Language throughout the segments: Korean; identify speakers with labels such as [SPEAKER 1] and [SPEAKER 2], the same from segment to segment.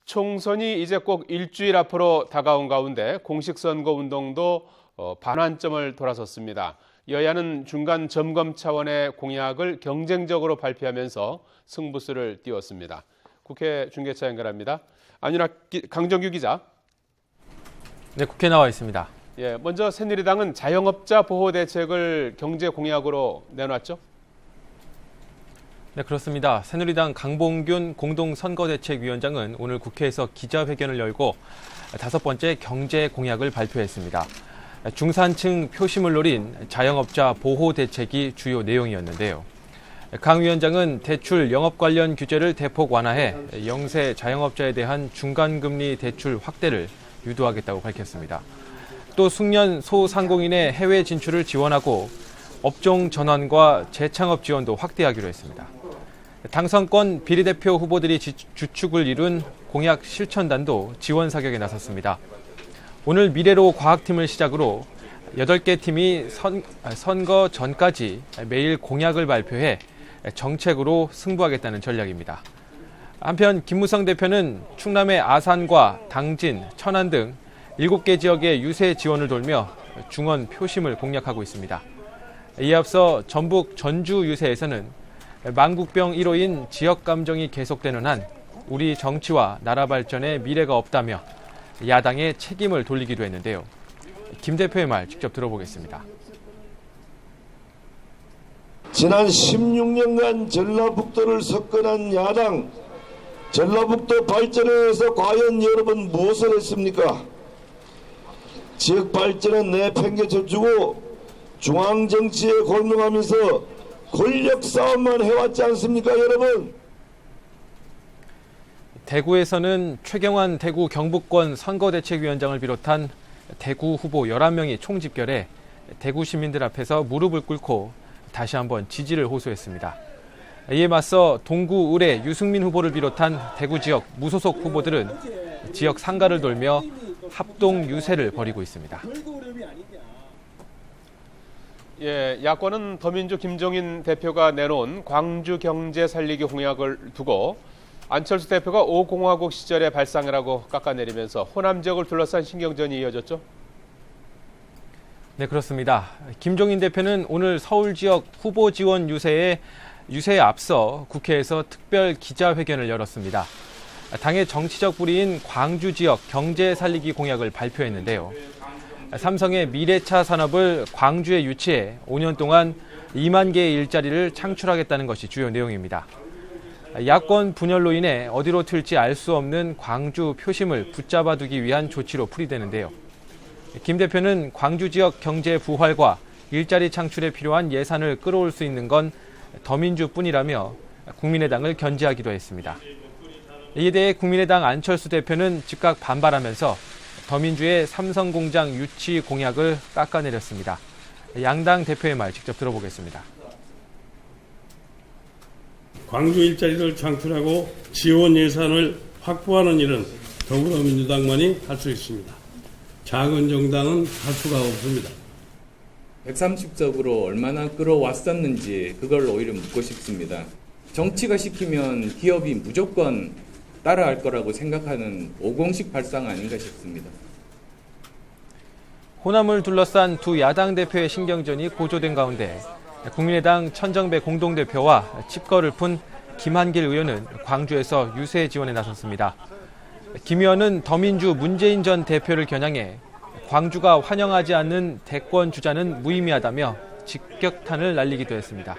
[SPEAKER 1] 총선이 이제 꼭 일주일 앞으로 다가온 가운데 공식 선거 운동도 반환점을 돌아섰습니다. 여야는 중간 점검 차원의 공약을 경쟁적으로 발표하면서 승부수를 띄웠습니다. 국회 중계차 연결합니다. 강정규 기자.
[SPEAKER 2] 네, 국회 나와 있습니다.
[SPEAKER 1] 먼저 새누리당은 자영업자 보호 대책을 경제 공약으로 내놨죠?
[SPEAKER 2] 네, 그렇습니다. 새누리당 강봉균 공동선거대책위원장은 오늘 국회에서 기자회견을 열고 5번째 경제 공약을 발표했습니다. 중산층 표심을 노린 자영업자 보호 대책이 주요 내용이었는데요. 강 위원장은 대출 영업 관련 규제를 대폭 완화해 영세 자영업자에 대한 중간금리 대출 확대를 유도하겠다고 밝혔습니다. 또 숙련 소상공인의 해외 진출을 지원하고 업종 전환과 재창업 지원도 확대하기로 했습니다. 당선권 비례대표 후보들이 주축을 이룬 공약 실천단도 지원 사격에 나섰습니다. 오늘 미래로 과학팀을 시작으로 8개 팀이 선거 전까지 매일 공약을 발표해 정책으로 승부하겠다는 전략입니다. 한편 김무성 대표는 충남의 아산과 당진, 천안 등 7개 지역의 유세 지원을 돌며 중원 표심을 공략하고 있습니다. 이에 앞서 전북 전주 유세에서는 만국병 1호인 지역 감정이 계속되는 한 우리 정치와 나라 발전에 미래가 없다며 야당의 책임을 돌리기도 했는데요. 김 대표의 말 직접 들어보겠습니다.
[SPEAKER 3] 지난 16년간 전라북도를 석권한 야당, 전라북도 발전에 대해서 과연 여러분 무엇을 했습니까? 지역 발전은 내팽개쳐주고 중앙정치에 골명하면서 권력 싸움만 해왔지 않습니까, 여러분?
[SPEAKER 2] 대구에서는 최경환 대구 경북권 선거대책위원장을 비롯한 대구 후보 11명이 총집결해 대구 시민들 앞에서 무릎을 꿇고 다시 한번 지지를 호소했습니다. 이에 맞서 동구 의뢰 유승민 후보를 비롯한 대구 지역 무소속 후보들은 지역 상가를 돌며 합동 유세를 벌이고 있습니다.
[SPEAKER 1] 야권은 더민주 김종인 대표가 내놓은 광주 경제 살리기 공약을 두고 안철수 대표가 5공화국 시절의 발상이라고 깎아내리면서 호남 지역을 둘러싼 신경전이 이어졌죠?
[SPEAKER 2] 네, 그렇습니다. 김종인 대표는 오늘 서울 지역 후보 지원 유세에 앞서 국회에서 특별 기자회견을 열었습니다. 당의 정치적 불이인 광주 지역 경제 살리기 공약을 발표했는데요. 삼성의 미래차 산업을 광주에 유치해 5년 동안 2만 개의 일자리를 창출하겠다는 것이 주요 내용입니다. 야권 분열로 인해 어디로 튈지 알 수 없는 광주 표심을 붙잡아두기 위한 조치로 풀이되는데요. 김 대표는 광주 지역 경제 부활과 일자리 창출에 필요한 예산을 끌어올 수 있는 건 더민주뿐이라며 국민의당을 견제하기도 했습니다. 이에 대해 국민의당 안철수 대표는 즉각 반발하면서 더민주의 삼성공장 유치 공약을 깎아내렸습니다. 양당 대표의 말 직접 들어보겠습니다.
[SPEAKER 4] 광주 일자리를 창출하고 지원 예산을 확보하는 일은 더불어민주당만이 할 수 있습니다. 작은 정당은 할 수가 없습니다.
[SPEAKER 5] 130석으로 얼마나 끌어왔었는지 그걸 오히려 묻고 싶습니다. 정치가 시키면 기업이 무조건 따라할 거라고 생각하는 오공식 발상 아닌가 싶습니다.
[SPEAKER 2] 호남을 둘러싼 두 야당 대표의 신경전이 고조된 가운데 국민의당 천정배 공동대표와 칩거를 푼 김한길 의원은 광주에서 유세 지원에 나섰습니다. 김 의원은 더민주 문재인 전 대표를 겨냥해 광주가 환영하지 않는 대권 주자는 무의미하다며 직격탄을 날리기도 했습니다.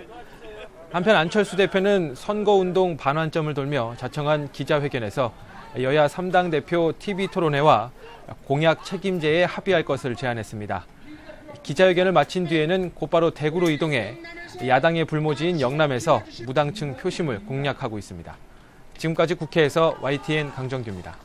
[SPEAKER 2] 한편 안철수 대표는 선거운동 반환점을 돌며 자청한 기자회견에서 여야 3당 대표 TV토론회와 공약 책임제에 합의할 것을 제안했습니다. 기자회견을 마친 뒤에는 곧바로 대구로 이동해 야당의 불모지인 영남에서 무당층 표심을 공략하고 있습니다. 지금까지 국회에서 YTN 강정규입니다.